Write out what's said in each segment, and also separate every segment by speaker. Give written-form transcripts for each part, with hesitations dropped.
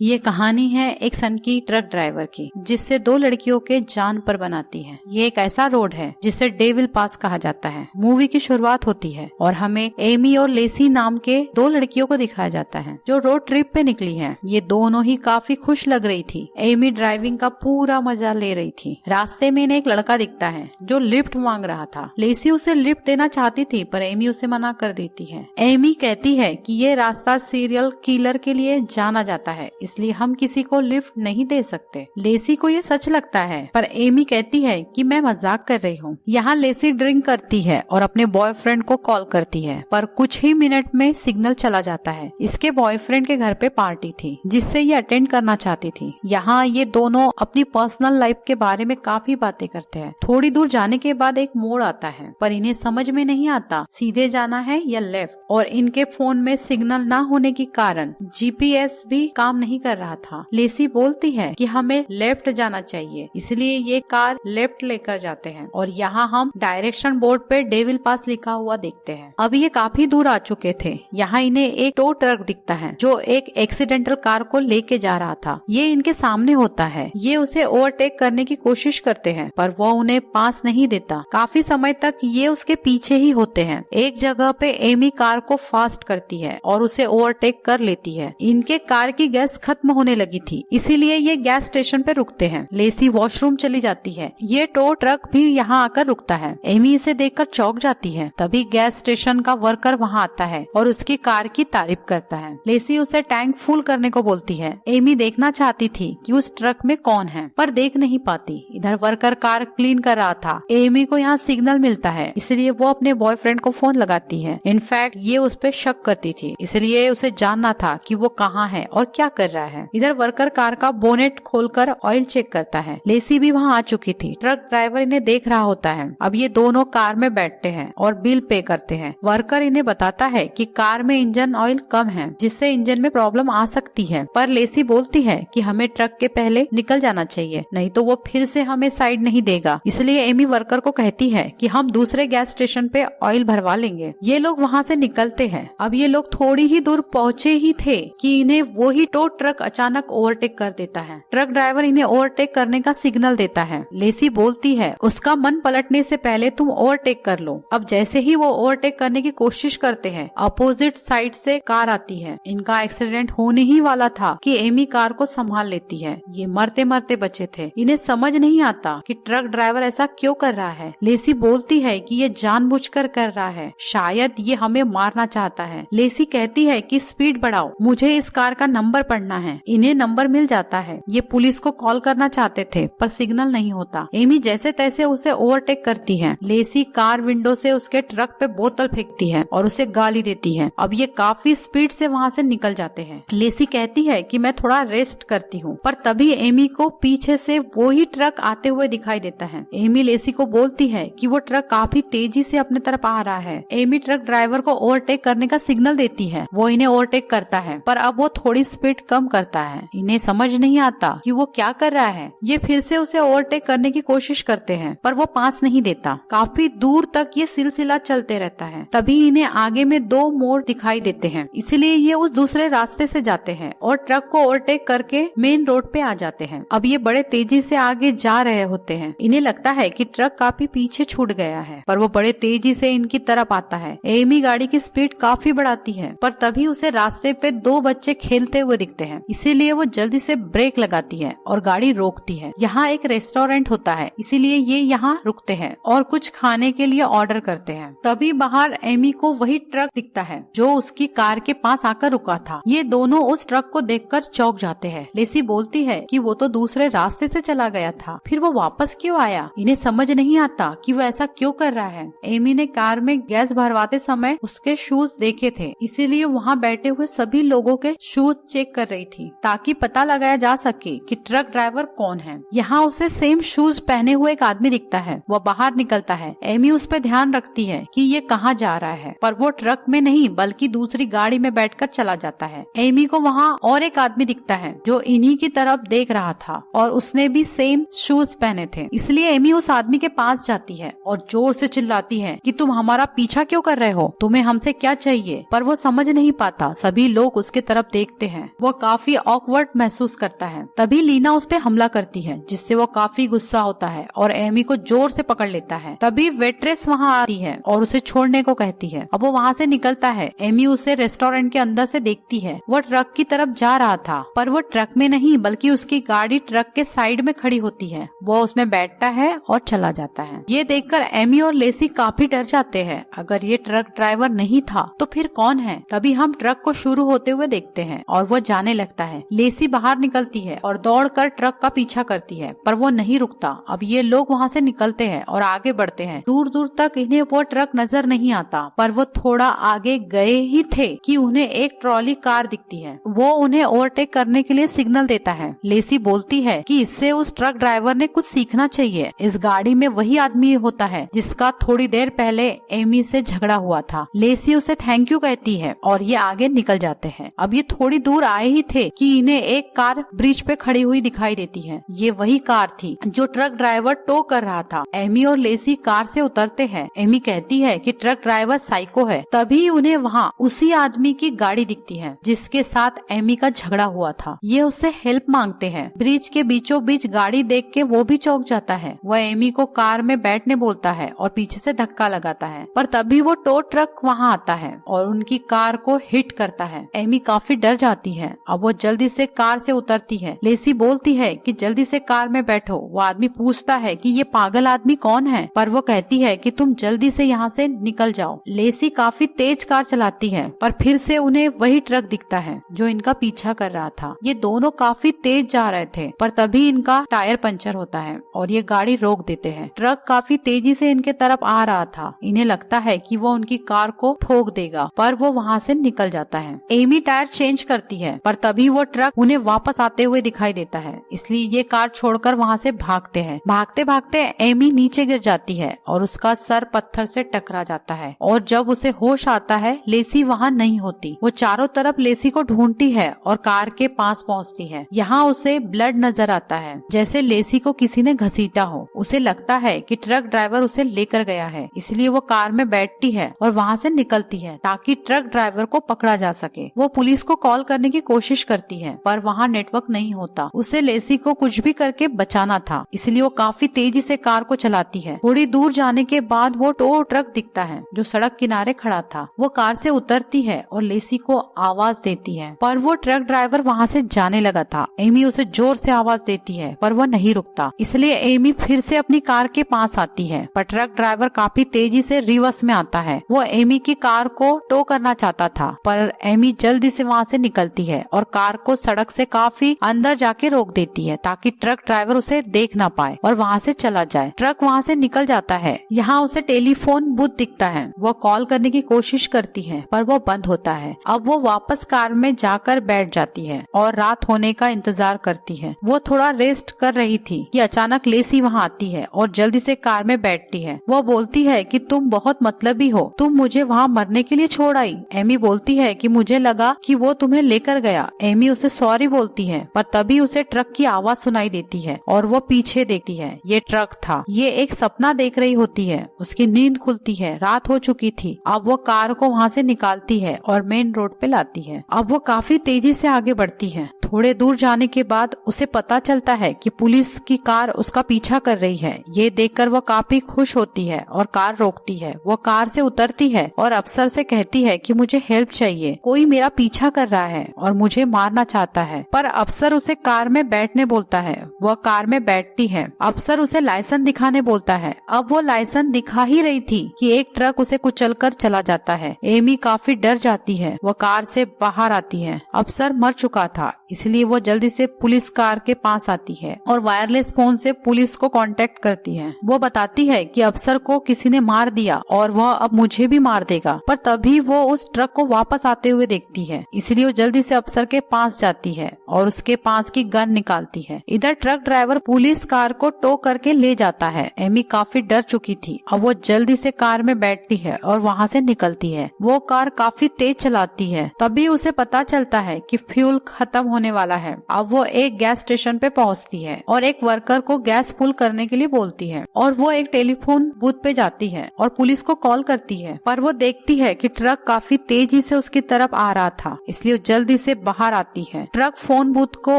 Speaker 1: ये कहानी है एक सनकी ट्रक ड्राइवर की, जिससे दो लड़कियों के जान पर बनाती है। ये एक ऐसा रोड है जिसे डेविल पास कहा जाता है। मूवी की शुरुआत होती है और हमें एमी और लेसी नाम के दो लड़कियों को दिखाया जाता है जो रोड ट्रिप पे निकली हैं। ये दोनों ही काफी खुश लग रही थी। एमी ड्राइविंग का पूरा मजा ले रही थी। रास्ते में इन्हें एक लड़का दिखता है जो लिफ्ट मांग रहा था। लेसी उसे लिफ्ट देना चाहती थी पर एमी उसे मना कर देती है। एमी कहती है कि ये रास्ता सीरियल किलर के लिए जाना जाता है, इसलिए हम किसी को लिफ्ट नहीं दे सकते। लेसी को ये सच लगता है पर एमी कहती है कि मैं मजाक कर रही हूँ। यहाँ लेसी ड्रिंक करती है और अपने बॉयफ्रेंड को कॉल करती है पर कुछ ही मिनट में सिग्नल चला जाता है। इसके बॉयफ्रेंड के घर पे पार्टी थी जिससे ये अटेंड करना चाहती थी। यहाँ ये दोनों अपनी पर्सनल लाइफ के बारे में काफी बातें करते हैं। थोड़ी दूर जाने के बाद एक मोड़ आता है पर इन्हें समझ में नहीं आता सीधे जाना है या लेफ्ट, और इनके फोन में सिग्नल ना होने के कारण जीपीएस भी काम नहीं कर रहा था। लेसी बोलती है कि हमें लेफ्ट जाना चाहिए, इसलिए ये कार लेफ्ट लेकर जाते हैं और यहाँ हम डायरेक्शन बोर्ड पे डेविल पास लिखा हुआ देखते हैं। अब ये काफी दूर आ चुके थे। यहाँ इन्हें एक टो ट्रक दिखता है जो एक एक्सीडेंटल कार को लेके जा रहा था। ये इनके सामने होता है। ये उसे ओवरटेक करने की कोशिश करते हैं पर वो उन्हें पास नहीं देता। काफी समय तक ये उसके पीछे ही होते हैं। एक जगह पे एमी कार को फास्ट करती है और उसे ओवरटेक कर लेती है। इनके कार की गैस खत्म होने लगी थी, इसीलिए ये गैस स्टेशन पे रुकते हैं। लेसी वॉशरूम चली जाती है। ये टो ट्रक भी यहाँ आकर रुकता है। एमी इसे देखकर चौंक जाती है। तभी गैस स्टेशन का वर्कर वहाँ आता है और उसकी कार की तारीफ करता है। लेसी उसे टैंक फुल करने को बोलती है। एमी देखना चाहती थी कि उस ट्रक में कौन है पर देख नहीं पाती। इधर वर्कर कार क्लीन कर रहा था। एमी को यहाँ सिग्नल मिलता है, इसलिए वो अपने बॉयफ्रेंड को फोन लगाती है। इनफैक्ट ये उस पे शक करती थी, इसलिए उसे जानना था कि वो कहाँ है और क्या कर रहा है। इधर वर्कर कार का बोनेट खोलकर ऑयल चेक करता है। लेसी भी वहाँ आ चुकी थी। ट्रक ड्राइवर इन्हें देख रहा होता है। अब ये दोनों कार में बैठते हैं और बिल पे करते हैं। वर्कर इन्हें बताता है कि कार में इंजन ऑयल कम है, जिससे इंजन में प्रॉब्लम आ सकती है, पर लेसी बोलती है कि हमें ट्रक के पहले निकल जाना चाहिए, नहीं तो वो फिर से हमें साइड नहीं देगा। इसलिए एमी वर्कर को कहती है कि हम दूसरे गैस स्टेशन पे ऑयल भरवा लेंगे। ये लोग वहाँ से निकलते हैं। अब ये लोग थोड़ी ही दूर पहुँचे ही थे कि इन्हें वो ही टो ट्रक अचानक ओवरटेक कर देता है। ट्रक ड्राइवर इन्हें ओवरटेक करने का सिग्नल देता है। लेसी बोलती है उसका मन पलटने से पहले तुम ओवरटेक कर लो। अब जैसे ही वो ओवरटेक करने की कोशिश करते हैं, अपोजिट साइड से कार आती है। इनका एक्सीडेंट होने ही वाला था कि एमी कार को संभाल लेती है। ये मरते मरते बचे थे। इन्हें समझ नहीं आता कि ट्रक ड्राइवर ऐसा क्यों कर रहा है। लेसी बोलती है कि ये जानबूझकर कर रहा है, शायद ये हमें मारना चाहता है। लेसी कहती है कि स्पीड बढ़ाओ, मुझे इस कार का नंबर पढ़ना है। इन्हें नंबर मिल जाता है। ये पुलिस को कॉल करना चाहते थे पर सिग्नल नहीं होता। एमी जैसे तैसे उसे ओवरटेक करती है। लेसी कार विंडो से उसके ट्रक पे बोतल फेंकती है और उसे गाली देती है। अब ये काफी स्पीड से वहाँ से निकल जाते हैं। लेसी कहती है कि मैं थोड़ा रेस्ट करती हूँ, पर तभी एमी को पीछे से वो ही ट्रक आते हुए दिखाई देता है। एमी लेसी को बोलती है कि वो ट्रक काफी तेजी से अपने तरफ आ रहा है। एमी ट्रक ड्राइवर को ओवरटेक करने का सिग्नल देती है। वो इन्हें ओवरटेक करता है पर अब वो थोड़ी स्पीड कम करता है। इन्हें समझ नहीं आता कि वो क्या कर रहा है। ये फिर से उसे ओवरटेक करने की कोशिश करते हैं पर वो पास नहीं देता। काफी दूर तक ये सिलसिला चलते रहता है। तभी इन्हें आगे में दो मोड़ दिखाई देते हैं, इसलिए ये उस दूसरे रास्ते से जाते हैं और ट्रक को ओवरटेक करके मेन रोड पे आ जाते हैं। अब ये बड़े तेजी से आगे जा रहे होते हैं। इन्हें लगता है कि ट्रक काफी पीछे छूट गया है पर वो बड़े तेजी से इनकी तरफ आता है। एमी गाड़ी की स्पीड काफी बढ़ाती है पर तभी उसे रास्ते पे दो बच्चे खेलते हुए दिखते हैं, इसीलिए वो जल्दी से ब्रेक लगाती है और गाड़ी रोकती है। यहाँ एक रेस्टोरेंट होता है, इसीलिए ये यहाँ रुकते हैं और कुछ खाने के लिए ऑर्डर करते हैं। तभी बाहर एमी को वही ट्रक दिखता है जो उसकी कार के पास आकर रुका था। ये दोनों उस ट्रक को देखकर चौंक जाते हैं। लेसी बोलती है कि वो तो दूसरे रास्ते से चला गया था, फिर वो वापस क्यों आया। इन्हें समझ नहीं आता कि वो ऐसा क्यों कर रहा है। एमी ने कार में गैस भरवाते समय उसके शूज देखे थे, इसीलिए वहाँ बैठे हुए सभी लोगों के शूज चेक कर रही थी ताकि पता लगाया जा सके कि ट्रक ड्राइवर कौन है। यहाँ उसे सेम शूज पहने हुए एक आदमी दिखता है। वो बाहर निकलता है। एमी उस पर ध्यान रखती है कि ये कहाँ जा रहा है, पर वो ट्रक में नहीं बल्कि दूसरी गाड़ी में बैठकर चला जाता है। एमी को वहाँ और एक आदमी दिखता है जो इन्हीं की तरफ देख रहा था और उसने भी सेम शूज पहने थे, इसलिए एमी उस आदमी के पास जाती है और जोर से चिल्लाती है कि तुम हमारा पीछा क्यों कर रहे हो, तुम्हें हम हमसे क्या चाहिए, पर वो समझ नहीं पाता। सभी लोग उसके तरफ देखते हैं। वो काफी ऑकवर्ड महसूस करता है। तभी लीना उस पे हमला करती है, जिससे वो काफी गुस्सा होता है और एमी को जोर से पकड़ लेता है। तभी वेट्रेस वहाँ आती है और उसे छोड़ने को कहती है। अब वो वहाँ से निकलता है। एमी उसे रेस्टोरेंट के अंदर से देखती है। वो ट्रक की तरफ जा रहा था, पर वो ट्रक में नहीं बल्कि उसकी गाड़ी ट्रक के साइड में खड़ी होती है। वो उसमें बैठता है और चला जाता है। ये देखकर एमी और लेसी काफी डर जाते हैं। अगर ये ट्रक ड्राइवर नहीं था तो फिर कौन है? तभी हम ट्रक को शुरू होते हुए देखते हैं और वो जाने लगता है। लेसी बाहर निकलती है और दौड़कर ट्रक का पीछा करती है, पर वो नहीं रुकता। अब ये लोग वहाँ से निकलते हैं और आगे बढ़ते हैं। दूर दूर तक इन्हें वो ट्रक नजर नहीं आता, पर वो थोड़ा आगे गए ही थे कि उन्हें एक ट्रॉली कार दिखती है। वो उन्हें ओवरटेक करने के लिए सिग्नल देता है। लेसी बोलती है कि इससे उस ट्रक ड्राइवर ने कुछ सीखना चाहिए। इस गाड़ी में वही आदमी होता है जिसका थोड़ी देर पहले एमी से झगड़ा हुआ था। लेसी उसे थैंक यू कहती है और ये आगे निकल जाते हैं। अब ये थोड़ी दूर आए ही थे कि इन्हें एक कार ब्रिज पे खड़ी हुई दिखाई देती है। ये वही कार थी जो ट्रक ड्राइवर टो कर रहा था। एमी और लेसी कार से उतरते हैं। एमी कहती है कि ट्रक ड्राइवर साइको है। तभी उन्हें वहाँ उसी आदमी की गाड़ी दिखती है जिसके साथ एमी का झगड़ा हुआ था। ये उससे हेल्प मांगते हैं। ब्रिज के बीचों बीच गाड़ी देख के वो भी चौंक जाता है। वह एमी को कार में बैठने बोलता है और पीछे से धक्का लगाता है, पर तभी वो टो ट्रक वहाँ आता है और उनकी कार को हिट करता है। एमी काफी डर जाती है। अब वो जल्दी से कार से उतरती है। लेसी बोलती है कि जल्दी से कार में बैठो। वो आदमी पूछता है कि ये पागल आदमी कौन है, पर वो कहती है कि तुम जल्दी से यहाँ से निकल जाओ। लेसी काफी तेज कार चलाती है, पर फिर से उन्हें वही ट्रक दिखता है जो इनका पीछा कर रहा था। ये दोनों काफी तेज जा रहे थे, पर तभी इनका टायर पंचर होता है और ये गाड़ी रोक देते हैं। ट्रक काफी तेजी से इनके तरफ आ रहा था। इन्हें लगता है कि वो उनकी कार को ठोक देगा, पर वो वहाँ से निकल जाता है। एमी टायर चेंज करती है, पर तभी वो ट्रक उन्हें वापस आते हुए दिखाई देता है, इसलिए ये कार छोड़कर वहाँ से भागते हैं। भागते भागते एमी नीचे गिर जाती है और उसका सर पत्थर से टकरा जाता है और जब उसे होश आता है लेसी वहाँ नहीं होती। वो चारों तरफ लेसी को ढूंढती है और कार के पास पहुँचती है। यहाँ उसे ब्लड नजर आता है, जैसे लेसी को किसी ने घसीटा हो। उसे लगता है कि ट्रक ड्राइवर उसे लेकर गया है, इसलिए वो कार में बैठती है और वहाँ से निकलती है ताकि ट्रक ड्राइवर को पकड़ा जा सके। वो पुलिस को कॉल करने की कोशिश करती है, पर वहाँ नेटवर्क नहीं होता। उसे लेसी को कुछ भी करके बचाना था, इसलिए वो काफी तेजी से कार को चलाती है। थोड़ी दूर जाने के बाद वो टो ट्रक दिखता है जो सड़क किनारे खड़ा था। वो कार से उतरती है और लेसी को आवाज देती है, पर वो ट्रक ड्राइवर वहाँ से जाने लगा था। एमी उसे जोर से आवाज देती है, पर वो नहीं रुकता, इसलिए एमी फिर से अपनी कार के पास आती है, पर ट्रक ड्राइवर काफी तेजी से रिवर्स में आता है। वो एमी की कार को टो करना चाहता था, पर एमी जल्दी से वहाँ से निकलती है और कार को सड़क से काफी अंदर जाके रोक देती है ताकि ट्रक ड्राइवर उसे देख ना पाए और वहाँ से चला जाए। ट्रक वहाँ से निकल जाता है। यहाँ उसे टेलीफोन बूथ दिखता है। वो कॉल करने की कोशिश करती है, पर वो बंद होता है। अब वो वापस कार में जाकर बैठ जाती है और रात होने का इंतजार करती है। वो थोड़ा रेस्ट कर रही थी कि अचानक लेसी वहाँ आती है और जल्दी से कार में बैठती है। वो बोलती है कि तुम बहुत मतलबी हो, तुम मुझे वहाँ मरने के लिए छोड़ आई। एमी बोलती है कि मुझे लगा कि वो तुम्हें लेकर गया। एमी उसे सॉरी बोलती है, पर तभी उसे ट्रक की आवाज सुनाई देती है और वो पीछे देखती है। ये ट्रक था। ये एक सपना देख रही होती है। उसकी नींद खुलती है। रात हो चुकी थी। अब वो कार को वहाँ से निकालती है और मेन रोड पे लाती है। अब वो काफी तेजी से आगे बढ़ती है। थोड़े दूर जाने के बाद उसे पता चलता है कि पुलिस की कार उसका पीछा कर रही है। ये देखकर वो काफी खुश होती है और कार रोकती है। वो कार से उतरती है और अफसर से कहती है कि मुझे हेल्प चाहिए, कोई मेरा पीछा कर रहा है और मुझे मारना चाहता है। पर अफसर उसे कार में बैठने बोलता है। वह कार में बैठती है। अफसर उसे लाइसेंस दिखाने बोलता है। अब वो लाइसेंस दिखा ही रही थी कि एक ट्रक उसे कुचलकर चला जाता है। एमी काफी डर जाती है। वो कार से बाहर आती है। अफसर मर चुका था, इसलिए वो जल्दी से पुलिस कार के पास आती है और वायरलेस फोन से पुलिस को कांटेक्ट करती है। वो बताती है कि अफसर को किसी ने मार दिया और वह अब मुझे भी मार देगा। पर तभी वो उस ट्रक को वापस आते हुए देखती है, इसलिए वो जल्दी से अफसर के पास जाती है और उसके पास की गन निकालती है। इधर ट्रक ड्राइवर पुलिस कार को टो करके ले जाता है। एमी काफी डर चुकी थी। अब वो जल्दी से कार में बैठती है और वहाँ से निकलती है। वो कार काफी तेज चलाती है। तभी उसे पता चलता है कि फ्यूल खत्म होने वाला है। अब वो एक गैस स्टेशन पे पहुंचती है और एक वर्कर को गैस फुल करने के लिए बोलती है और वो एक टेलीफोन बूथ पे जाती है और पुलिस को कॉल करती है, पर वो देखती है कि ट्रक काफी तेजी से उसकी तरफ आ रहा था, इसलिए वो जल्दी से बाहर आती है। ट्रक फोन बूथ को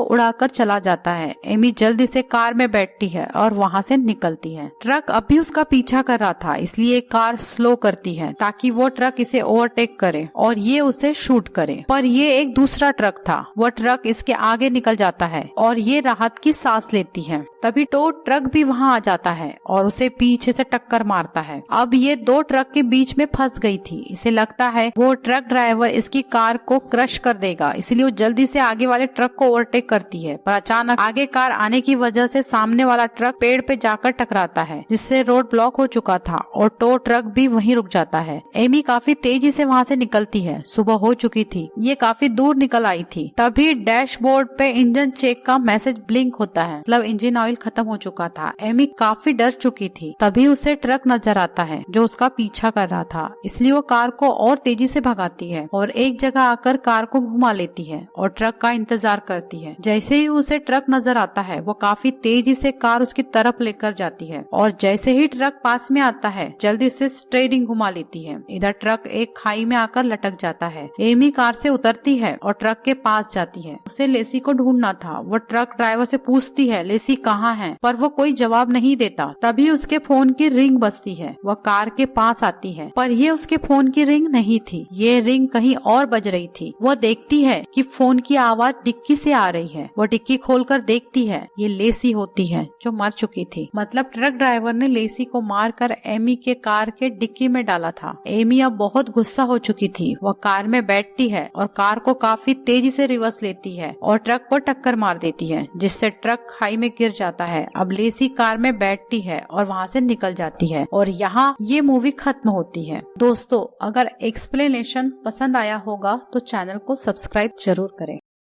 Speaker 1: उड़ाकर चला जाता है। एमी जल्दी से कार में बैठती है और वहाँ से निकलती है। ट्रक अभी उसका पीछा कर रहा था, इसलिए कार स्लो करती है ताकि वो ट्रक इसे ओवरटेक करे और ये उसे शूट करे, पर ये एक दूसरा ट्रक था। वो ट्रक इसके आगे निकल जाता है और ये राहत की सांस लेती है। तभी टो ट्रक भी वहाँ आ जाता है और उसे पीछे से टक्कर मारता है। अब ये दो ट्रक के बीच में फंस गई थी। इसे लगता है वो ट्रक ड्राइवर इसकी कार को क्रश कर देगा, इसलिए वो जल्दी से आगे वाले ट्रक को ओवरटेक करती है, पर अचानक आगे कार आने की वजह से सामने वाला ट्रक पेड़ पे जाकर टकराता है, जिससे रोड ब्लॉक हो चुका था और टो ट्रक भी वहीं रुक जाता है। एमी काफी तेजी से वहाँ से निकलती है। सुबह हो चुकी थी, ये काफी दूर निकल आई थी। तभी डैशबोर्ड पे इंजन चेक का मैसेज ब्लिंक होता है, मतलब इंजन ऑयल खत्म हो चुका था। एमी काफी डर चुकी थी। तभी उसे ट्रक नजर आता है जो उसका पीछा कर रहा था, इसलिए वो कार को और तेजी से भगाती है और एक जगह आकर कार को घुमा लेती है और ट्रक का इंतजार करती है। जैसे ही उसे ट्रक नजर आता है, वो काफी तेजी से कार उसकी तरफ लेकर जाती है और जैसे ही ट्रक पास में आता है, जल्दी से स्टीयरिंग घुमा लेती है। इधर ट्रक एक खाई में आकर लटक जाता है। एमी कार से उतरती है और ट्रक के पास जाती है। उसे लेसी को ढूंढना था। वो ट्रक ड्राइवर से पूछती है लेसी कहाँ है, पर वो कोई जवाब नहीं देता। तभी उसके फोन की रिंग बजती है। वह कार के पास आती है, पर ये उसके फोन की रिंग नहीं थी, ये रिंग कहीं और बज रही थी। वो देखती है कि फोन की आवाज डिक्की से आ रही है। वो डिक्की खोलकर देखती है, ये लेसी होती है जो मर चुकी थी। मतलब ट्रक ड्राइवर ने लेसी को मारकर एमी के कार के डिक्की में डाला था। एमी अब बहुत गुस्सा हो चुकी थी। वह कार में बैठती है और कार को काफी तेजी से रिवर्स लेती है और ट्रक को टक्कर मार देती है, जिससे ट्रक खाई में गिर जाता है। अब लेसी कार में बैठती है और वहाँ से निकल जाती है और यहाँ ये मूवी खत्म होती है। दोस्तों, अगर एक्सप्लेनेशन पसंद आया होगा तो चैनल को सब्सक्राइब जरूर करें।